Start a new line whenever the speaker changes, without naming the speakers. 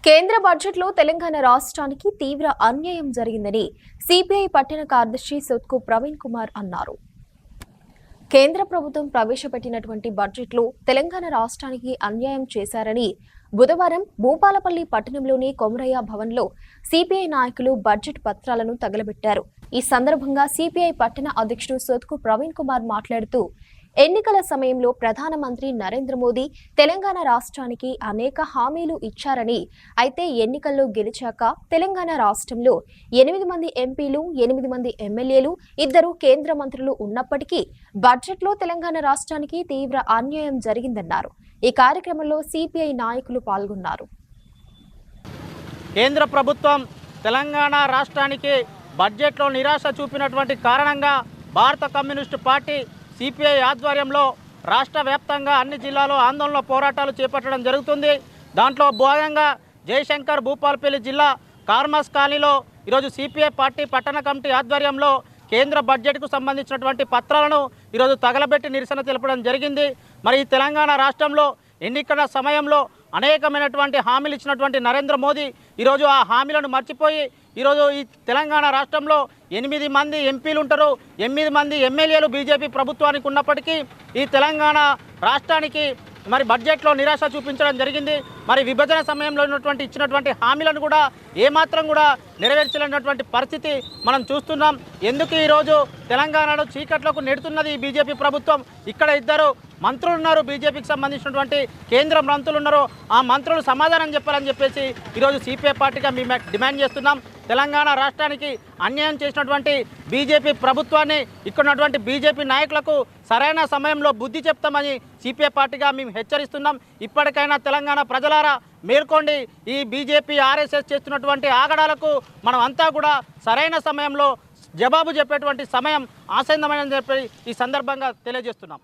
కేంద్ర బడ్జెట్లో తెలంగాణ రాష్ట్రానికి తీవ్ర అన్యాయం జరిగిందని సిపిఐ పట్టణ కార్యదర్శి సొత్కు ప్రవీణ్ కుమార్ అన్నారు. కేంద్ర ప్రభుత్వం ప్రవేశపెట్టినటువంటి బడ్జెట్లో తెలంగాణ రాష్ట్రానికి అన్యాయం చేశారని బుధవారం భూపాలపల్లి పట్టణంలోని కొమరయ్య భవన్లో సిపిఐ నాయకులు బడ్జెట్ పత్రాలను తగలబెట్టారు. ఈ సందర్భంగా సిపిఐ పట్టణ అధ్యక్షుడు సొత్కు ప్రవీణ్ కుమార్ మాట్లాడుతూ ఎన్నికల సమయంలో ప్రధానమంత్రి నరేంద్ర మోదీ తెలంగాణ రాష్ట్రానికి అనేక హామీలు ఇచ్చారని, అయితే ఎన్నికల్లో గెలిచాక తెలంగాణ రాష్ట్రంలో 8 మంది ఎంపీలు, 8 మంది ఎమ్మెల్యేలు, 2 కేంద్ర మంత్రులు ఉన్నప్పటికీ బడ్జెట్లో తెలంగాణ రాష్ట్రానికి తీవ్ర అన్యాయం జరిగిందన్నారు. ఈ కార్యక్రమంలో సిపిఐ నాయకులు పాల్గొన్నారు.
కేంద్ర ప్రభుత్వం తెలంగాణ రాష్ట్రానికి బడ్జెట్లో నిరాశ చూపినటువంటి కారణంగా భారత కమ్యూనిస్టు పార్టీ సిపిఐ ఆధ్వర్యంలో రాష్ట్ర వ్యాప్తంగా అన్ని జిల్లాలో ఆందోళన పోరాటాలు చేపట్టడం జరుగుతుంది. దాంట్లో భాగంగా జయశంకర్ భూపాలపల్లి జిల్లా కార్మస్ కాలనీలో ఈరోజు సిపిఐ పార్టీ పట్టణ కమిటీ ఆధ్వర్యంలో కేంద్ర బడ్జెట్కు సంబంధించినటువంటి పత్రాలను ఈరోజు తగలబెట్టి నిరసన తెలపడం జరిగింది. మరి ఈ తెలంగాణ రాష్ట్రంలో ఎన్నికల సమయంలో అనేకమైనటువంటి హామీలు ఇచ్చినటువంటి నరేంద్ర మోదీ ఈరోజు ఆ హామీలను మర్చిపోయి ఈరోజు ఈ తెలంగాణ రాష్ట్రంలో 8 మంది ఎంపీలు ఉంటారు, 8 మంది ఎమ్మెల్యేలు బీజేపీ ప్రభుత్వానికి ఉన్నప్పటికీ ఈ తెలంగాణ రాష్ట్రానికి మరి బడ్జెట్లో నిరాశ చూపించడం జరిగింది. మరి విభజన సమయంలో ఇచ్చినటువంటి హామీలను కూడా ఏమాత్రం కూడా నెరవేర్చలేనటువంటి పరిస్థితి మనం చూస్తున్నాం. ఎందుకు ఈరోజు తెలంగాణలో చీకట్లకు నెడుతున్నది ఈ బీజేపీ ప్రభుత్వం? ఇక్కడ 2 మంత్రులు ఉన్నారు, బీజేపీకి సంబంధించినటువంటి కేంద్ర మంత్రులు ఉన్నారు. ఆ మంత్రులు సమాధానం చెప్పాలని చెప్పేసి ఈరోజు సిపిఐ పార్టీగా మేము డిమాండ్ చేస్తున్నాం. తెలంగాణ రాష్ట్రానికి అన్యాయం చేసినటువంటి బీజేపీ ప్రభుత్వాన్ని ఇక్కడ ఉన్నటువంటి బీజేపీ నాయకులకు సరైన సమయంలో బుద్ధి చెప్తామని సిపిఐ పార్టీగా మేము హెచ్చరిస్తున్నాం. ఇప్పటికైనా తెలంగాణ ప్రజలారా మేల్కోండి. ఈ బీజేపీ ఆర్ఎస్ఎస్ చేస్తున్నటువంటి ఆగడాలకు మనం అంతా కూడా సరైన సమయంలో జవాబు చెప్పేటువంటి సమయం ఆసన్నమైనని చెప్పి ఈ సందర్భంగా తెలియజేస్తున్నాం.